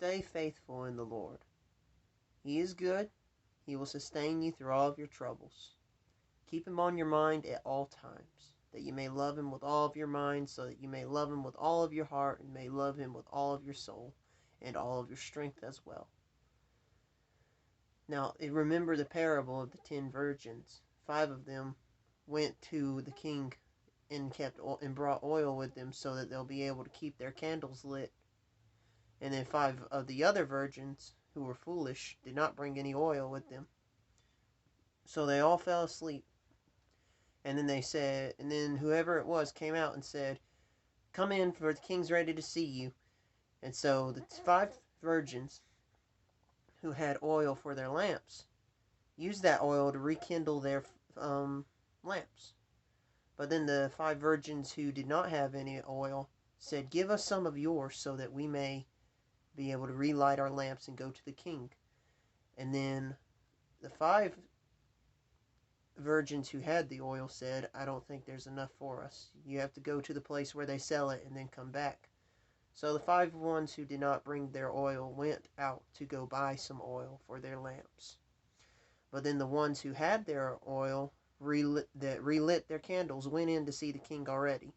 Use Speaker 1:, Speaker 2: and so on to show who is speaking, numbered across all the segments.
Speaker 1: stay faithful in the Lord. He is good. He will sustain you through all of your troubles. Keep him on your mind at all times, that you may love him with all of your mind, so that you may love him with all of your heart, and may love him with all of your soul, and all of your strength as well. Now, remember the parable of the 10 virgins. 5 of them went to the king and brought oil with them so that they'll be able to keep their candles lit. And then 5 of the other virgins, who were foolish, did not bring any oil with them. So they all fell asleep. And then whoever it was came out and said, "Come in, for the king's ready to see you." And so the 5 virgins who had oil for their lamps used that oil to rekindle their lamps. But then the 5 virgins who did not have any oil said, "Give us some of yours so that we may be able to relight our lamps and go to the king." And then the 5 virgins who had the oil said, "I don't think there's enough for us. You have to go to the place where they sell it and then come back." So the 5 ones who did not bring their oil went out to go buy some oil for their lamps. But then the ones who had their oil relit their candles went in to see the king already.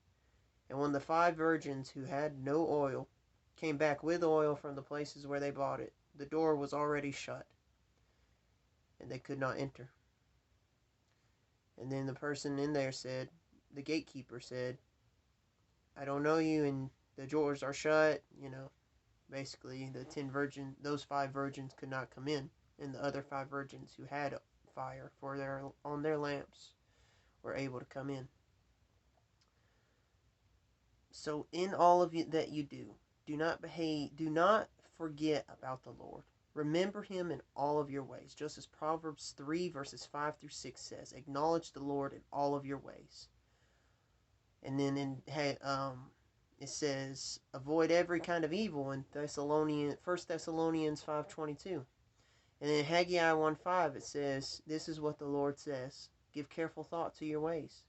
Speaker 1: And when the 5 virgins who had no oil came back with oil from the places where they bought it, the door was already shut, and they could not enter. And then the person in there said, the gatekeeper said, "I don't know you, and the doors are shut." Basically those 5 virgins could not come in, and the other 5 virgins who had fire on their lamps were able to come in. So in all of you that you do not forget about the Lord. Remember him in all of your ways, just as Proverbs 3 verses 5 through 6 says, "Acknowledge the Lord in all of your ways." And then it says, "Avoid every kind of evil" in 1 Thessalonians 5:22. And in Haggai 1:5 it says, "This is what the Lord says, give careful thought to your ways."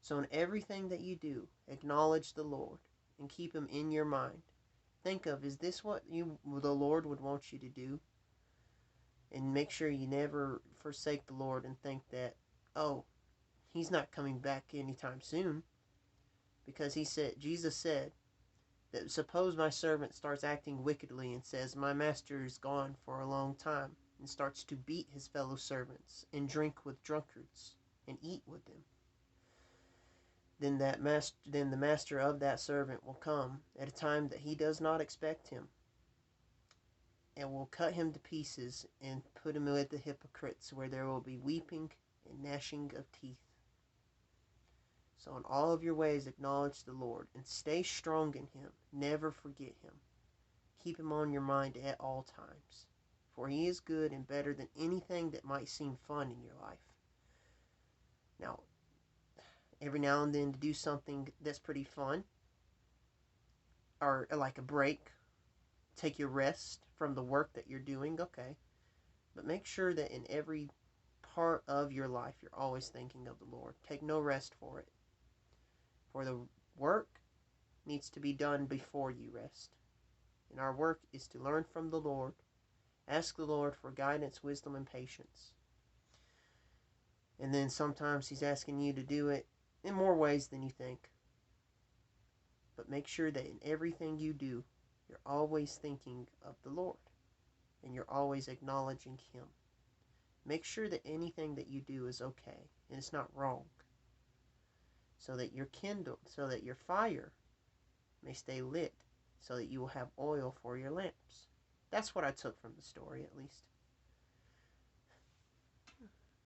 Speaker 1: So in everything that you do, acknowledge the Lord and keep him in your mind. Think of, is this what the Lord would want you to do? And make sure you never forsake the Lord and think that, oh, he's not coming back anytime soon. Because Jesus said that suppose my servant starts acting wickedly and says, "My master is gone for a long time," and starts to beat his fellow servants and drink with drunkards and eat with them. Then the master of that servant will come at a time that he does not expect him, and will cut him to pieces and put him with the hypocrites, where there will be weeping and gnashing of teeth. So in all of your ways acknowledge the Lord, and stay strong in him. Never forget him. Keep him on your mind at all times, for he is good and better than anything that might seem fun in your life. Now, every now and then to do something that's pretty fun, or like a break, take your rest from the work that you're doing, okay. But make sure that in every part of your life you're always thinking of the Lord. Take no rest for it. For the work needs to be done before you rest. And our work is to learn from the Lord, ask the Lord for guidance, wisdom, and patience. And then sometimes he's asking you to do it in more ways than you think. But make sure that in everything you do, you're always thinking of the Lord, and you're always acknowledging him. Make sure that anything that you do is okay and it's not wrong, so that your fire may stay lit, so that you will have oil for your lamps. That's what I took from the story, at least.